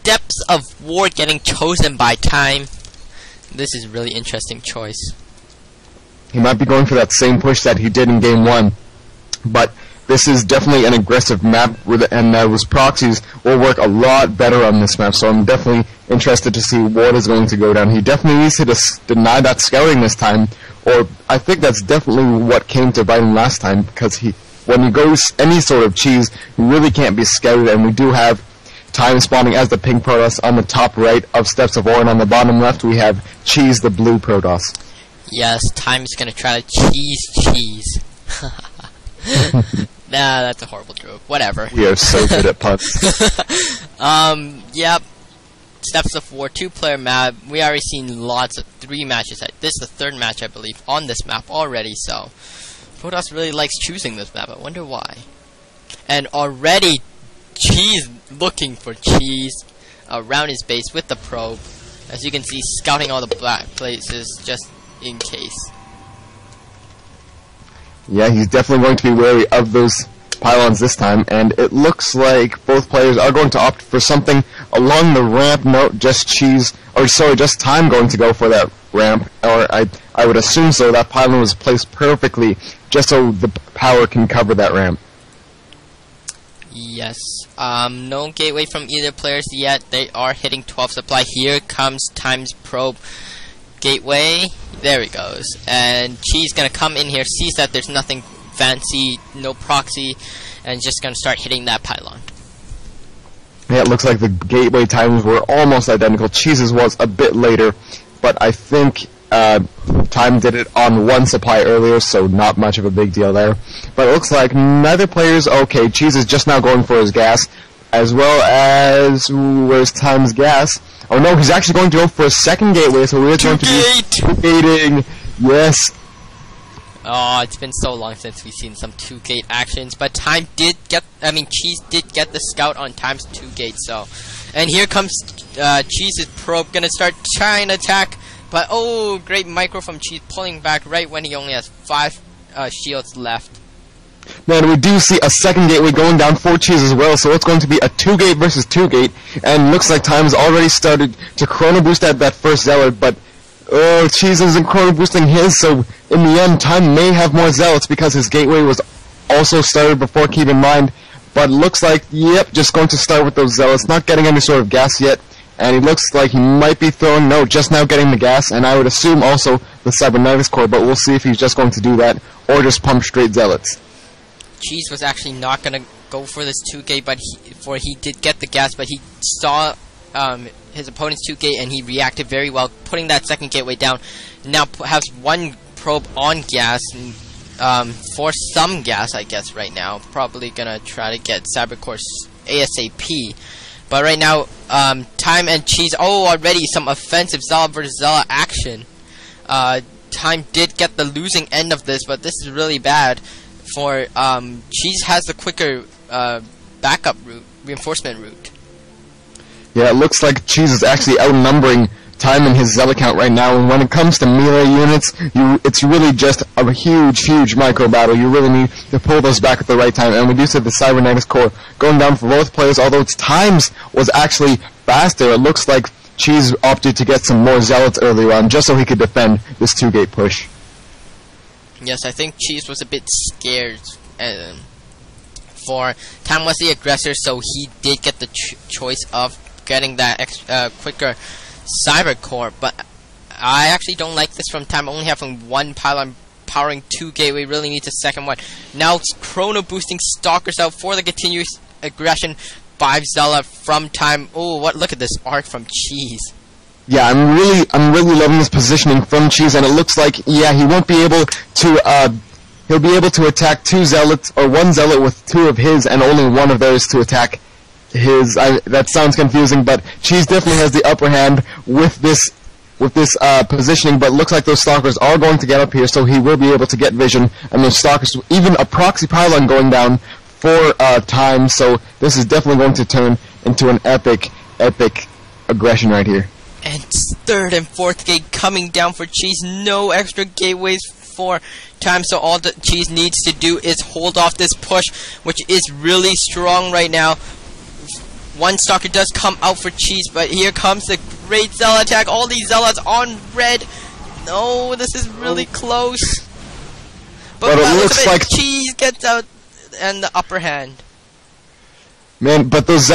Depths of War getting chosen by Time. This is a really interesting choice. He might be going for that same push that he did in Game 1, but this is definitely an aggressive map, and those proxies will work a lot better on this map, so I'm definitely interested to see what is going to go down. He definitely needs to deny that scouting this time, or I think that's definitely what came to bite him last time, because when he goes any sort of cheese, he really can't be scouted, and we do have Time spawning as the pink Protoss on the top right of Steps of War, and on the bottom left we have Cheese, the blue Protoss. Yes, Time's gonna try to cheese. Nah, that's a horrible joke. Whatever. We are so good at puns. Yep. Steps of War, 2-player map. We already seen lots of 3 matches. This is the 3rd match, I believe, on this map already, so Protoss really likes choosing this map. I wonder why. And already, Cheese looking for cheese around his base with the probe. As you can see, scouting all the black places just in case. Yeah, he's definitely going to be wary of those pylons this time, and it looks like both players are going to opt for something along the ramp. No, just just Time going to go for that ramp, or I would assume so. That pylon was placed perfectly just so the power can cover that ramp. Yes. No gateway from either players yet. They are hitting 12 supply. Here comes Time's probe gateway. There he goes. And Cheese gonna come in here, sees that there's nothing fancy, no proxy, and just gonna start hitting that pylon. Yeah, it looks like the gateway times were almost identical. Cheese's was a bit later, but I think Time did it on 1 supply earlier, so not much of a big deal there. But it looks like neither player's okay. Cheese is just now going for his gas, as well as where's Time's gas? Oh no, he's actually going to go for a second gateway, so we're going to be gating. Yes. Oh, it's been so long since we've seen some 2-gate actions, but Cheese did get the scout on Time's 2-gate, so. And here comes Cheese's probe, gonna start trying to attack, but oh, great micro from Cheese, pulling back right when he only has 5 shields left. Man, we do see a second gateway going down for Cheese as well, so it's going to be a 2-gate versus 2-gate, and looks like Time's already started to chrono boost at that first zealot, but Cheese isn't chrono boosting his, so in the end, Time may have more zealots because his gateway was also started before, keep in mind, but looks like, yep, just going to start with those zealots, not getting any sort of gas yet, and he looks like he might be throwing, no, just now getting the gas, and I would assume also the Cybernetics core, but we'll see if he's just going to do that, or just pump straight zealots. Cheese was actually not gonna go for this 2-gate, but he did get the gas, but he saw his opponent's 2-gate and he reacted very well, putting that second gateway down. Now has 1 probe on gas, for some gas, I guess, right now. Probably gonna try to get Cybercore ASAP. But right now, Time and Cheese, already some offensive Zala versus Zala action. Time did get the losing end of this, but this is really bad. For Cheese has the quicker backup route, reinforcement route. Yeah, it looks like Cheese is actually outnumbering Time in his Zealot count right now, and when it comes to melee units, it's really just a huge micro battle. You really need to pull those back at the right time, and we do see the Cybernetics core going down for both players, although its Times was actually faster. It looks like Cheese opted to get some more Zealots earlier on, just so he could defend this 2-gate push. Yes, I think Cheese was a bit scared. For Time was the aggressor, so he did get the choice of getting that quicker Cyber Core. But I actually don't like this from Time. Only having 1 pylon powering 2 gateway. Really needs a second one. Now it's chrono boosting Stalkers out for the continuous aggression. 5 Zella from Time. Oh, look at this arc from Cheese. Yeah, I'm really loving this positioning from Cheese, and it looks like, yeah, he won't be able to, he'll be able to attack 2 zealots, or 1 zealot with 2 of his, and only 1 of theirs to attack his. That sounds confusing, but Cheese definitely has the upper hand with this positioning, but looks like those Stalkers are going to get up here, so he will be able to get vision, and those Stalkers, even a proxy pylon going down for Time, so this is definitely going to turn into an epic aggression right here. And 3rd and 4th gate coming down for Cheese. No extra gateways for Time, so all the Cheese needs to do is hold off this push, which is really strong right now. One stalker does come out for Cheese, but here comes the great Zealot attack. All these Zealots on red. No, this is really close. But it looks like Cheese gets out and the upper hand. Man, but those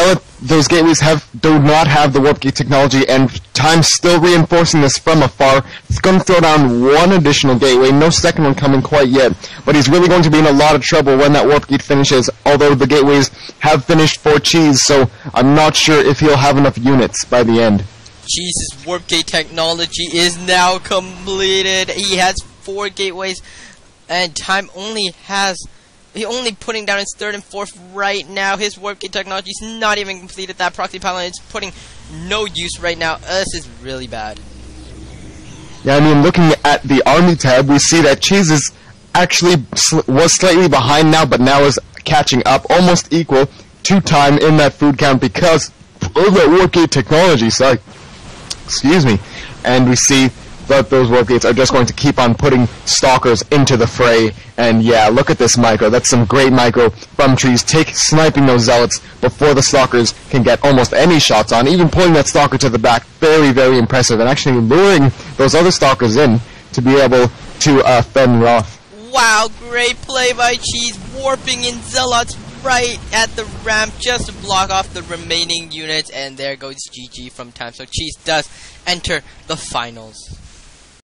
gateways do not have the warp gate technology, and Time's still reinforcing this from afar. He's going to throw down one additional gateway, no second one coming quite yet, but he's really going to be in a lot of trouble when that warp gate finishes, although the gateways have finished for Cheese, so I'm not sure if he'll have enough units by the end. Cheese's warp gate technology is now completed. He has 4 gateways, and Time only putting down his 3rd and 4th right now. His warp gate technology is not even completed. That proxy pylon is putting no use right now. This is really bad. Yeah, I mean, looking at the army tab, we see that Cheese is actually was slightly behind now, but now is catching up, almost equal to Time in that food count because of that warp gate technology. Sorry, excuse me. And we see that those warp gates are just going to keep on putting stalkers into the fray. And yeah, look at this micro. That's some great micro from Trees. Sniping those zealots before the stalkers can get almost any shots on. Even pulling that stalker to the back. Very, very impressive. And actually luring those other stalkers in to be able to fend off. Wow, great play by Cheese. Warping in zealots right at the ramp just to block off the remaining units. And there goes GG from Time. So Cheese does enter the finals.